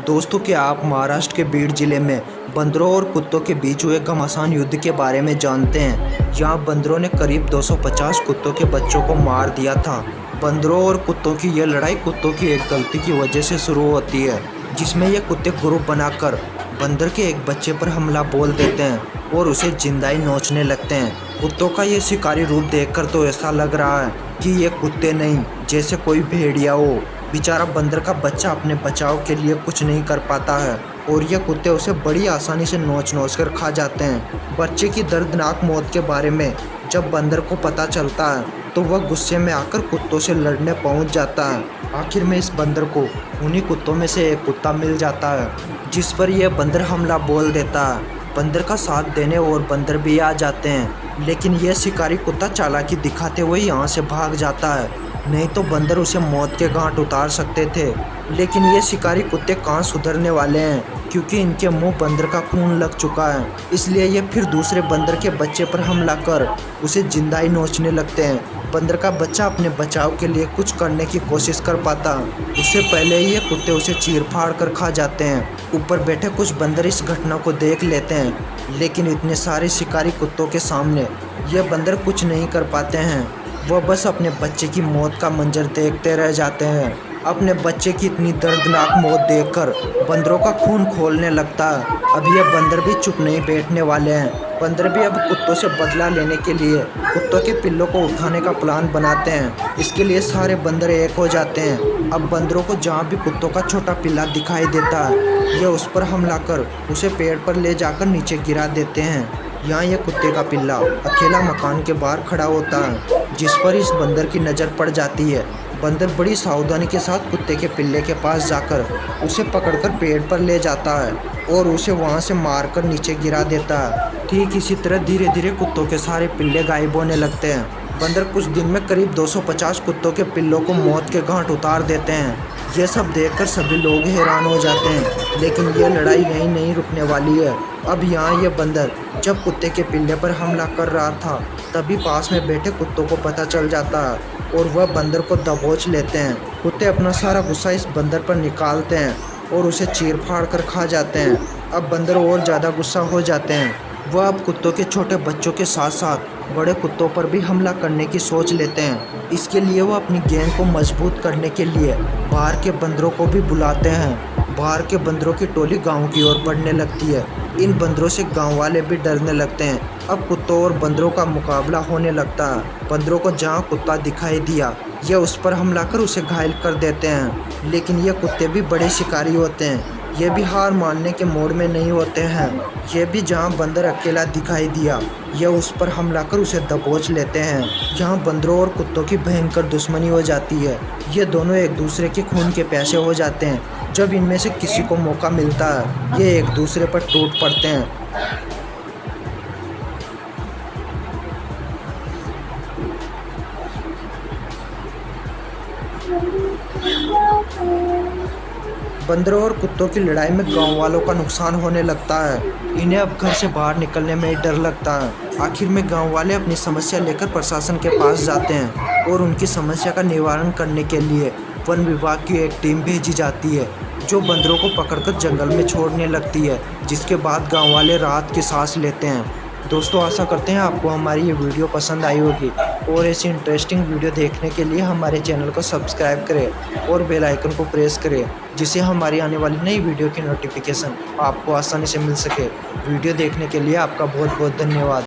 दोस्तों, क्या आप महाराष्ट्र के बीड जिले में बंदरों और कुत्तों के बीच हुए घमासान युद्ध के बारे में जानते हैं। यहाँ बंदरों ने करीब 250 कुत्तों के बच्चों को मार दिया था। बंदरों और कुत्तों की यह लड़ाई कुत्तों की एक गलती की वजह से शुरू होती है, जिसमें ये कुत्ते ग्रुप बनाकर बंदर के एक बच्चे पर हमला बोल देते हैं और उसे जिंदा ही नोचने लगते हैं। कुत्तों का ये शिकारी रूप देखकर तो ऐसा लग रहा है कि ये कुत्ते नहीं, जैसे कोई भेड़िया हो। बेचारा बंदर का बच्चा अपने बचाव के लिए कुछ नहीं कर पाता है और ये कुत्ते उसे बड़ी आसानी से नोच कर खा जाते हैं। बच्चे की दर्दनाक मौत के बारे में जब बंदर को पता चलता है तो वह गुस्से में आकर कुत्तों से लड़ने पहुंच जाता है। आखिर में इस बंदर को उन्हीं कुत्तों में से एक कुत्ता मिल जाता है, जिस पर यह बंदर हमला बोल देता है। बंदर का साथ देने और बंदर भी आ जाते हैं, लेकिन यह शिकारी कुत्ता चालाकी दिखाते हुए यहाँ से भाग जाता है। नहीं तो बंदर उसे मौत के घाट उतार सकते थे, लेकिन ये शिकारी कुत्ते कहाँ सुधरने वाले हैं, क्योंकि इनके मुंह बंदर का खून लग चुका है। इसलिए ये फिर दूसरे बंदर के बच्चे पर हमला कर उसे जिंदा ही नोचने लगते हैं। बंदर का बच्चा अपने बचाव के लिए कुछ करने की कोशिश कर पाता, उससे पहले ही ये कुत्ते उसे चीर फाड़ कर खा जाते हैं। ऊपर बैठे कुछ बंदर इस घटना को देख लेते हैं, लेकिन इतने सारे शिकारी कुत्तों के सामने ये बंदर कुछ नहीं कर पाते हैं। वह बस अपने बच्चे की मौत का मंजर देखते रह जाते हैं। अपने बच्चे की इतनी दर्दनाक मौत देखकर बंदरों का खून खोलने लगता है। अब ये बंदर भी चुप नहीं बैठने वाले हैं। बंदर भी अब कुत्तों से बदला लेने के लिए कुत्तों के पिल्लों को उठाने का प्लान बनाते हैं। इसके लिए सारे बंदर एक हो जाते हैं। अब बंदरों को जहाँ भी कुत्तों का छोटा पिल्ला दिखाई देता है, ये उस पर हमला कर उसे पेड़ पर ले जाकर नीचे गिरा देते हैं। यहाँ यह कुत्ते का पिल्ला अकेला मकान के बाहर खड़ा होता है, जिस पर इस बंदर की नज़र पड़ जाती है। बंदर बड़ी सावधानी के साथ कुत्ते के पिल्ले के पास जाकर उसे पकड़कर पेड़ पर ले जाता है और उसे वहां से मारकर नीचे गिरा देता है। ठीक इसी तरह धीरे धीरे कुत्तों के सारे पिल्ले गायब होने लगते हैं। बंदर कुछ दिन में करीब 250 कुत्तों के पिल्लों को मौत के घाट उतार देते हैं। ये सब देखकर सभी लोग हैरान हो जाते हैं, लेकिन ये लड़ाई यहीं नहीं रुकने वाली है। अब यहाँ ये बंदर जब कुत्ते के पिल्ले पर हमला कर रहा था, तभी पास में बैठे कुत्तों को पता चल जाता है और वह बंदर को दबोच लेते हैं। कुत्ते अपना सारा गुस्सा इस बंदर पर निकालते हैं और उसे चीर फाड़ कर खा जाते हैं। अब बंदर और ज़्यादा गुस्सा हो जाते हैं। वह अब कुत्तों के छोटे बच्चों के साथ साथ बड़े कुत्तों पर भी हमला करने की सोच लेते हैं। इसके लिए वह अपनी गैंग को मजबूत करने के लिए बाहर के बंदरों को भी बुलाते हैं। बाहर के बंदरों की टोली गांव की ओर बढ़ने लगती है। इन बंदरों से गांव वाले भी डरने लगते हैं। अब कुत्तों और बंदरों का मुकाबला होने लगता है। बंदरों को जहां कुत्ता दिखाई दिया, ये उस पर हमला कर उसे घायल कर देते हैं। लेकिन ये कुत्ते भी बड़े शिकारी होते हैं। ये भी हार मानने के मोड में नहीं होते हैं। ये भी जहां बंदर अकेला दिखाई दिया, ये उस पर हमला कर उसे दबोच लेते हैं। यहाँ बंदरों और कुत्तों की भयंकर दुश्मनी हो जाती है। ये दोनों एक दूसरे के खून के प्यासे हो जाते हैं। जब इनमें से किसी को मौका मिलता है, ये एक दूसरे पर टूट पड़ते हैं। बंदरों और कुत्तों की लड़ाई में गांव वालों का नुकसान होने लगता है। इन्हें अब घर से बाहर निकलने में डर लगता है। आखिर में गांव वाले अपनी समस्या लेकर प्रशासन के पास जाते हैं और उनकी समस्या का निवारण करने के लिए वन विभाग की एक टीम भेजी जाती है, जो बंदरों को पकड़कर जंगल में छोड़ने लगती है। जिसके बाद गाँव वाले राहत की सांस लेते हैं। दोस्तों, आशा करते हैं आपको हमारी ये वीडियो पसंद आई होगी और ऐसी इंटरेस्टिंग वीडियो देखने के लिए हमारे चैनल को सब्सक्राइब करें और बेल आइकन को प्रेस करें, जिससे हमारी आने वाली नई वीडियो की नोटिफिकेशन आपको आसानी से मिल सके। वीडियो देखने के लिए आपका बहुत बहुत धन्यवाद।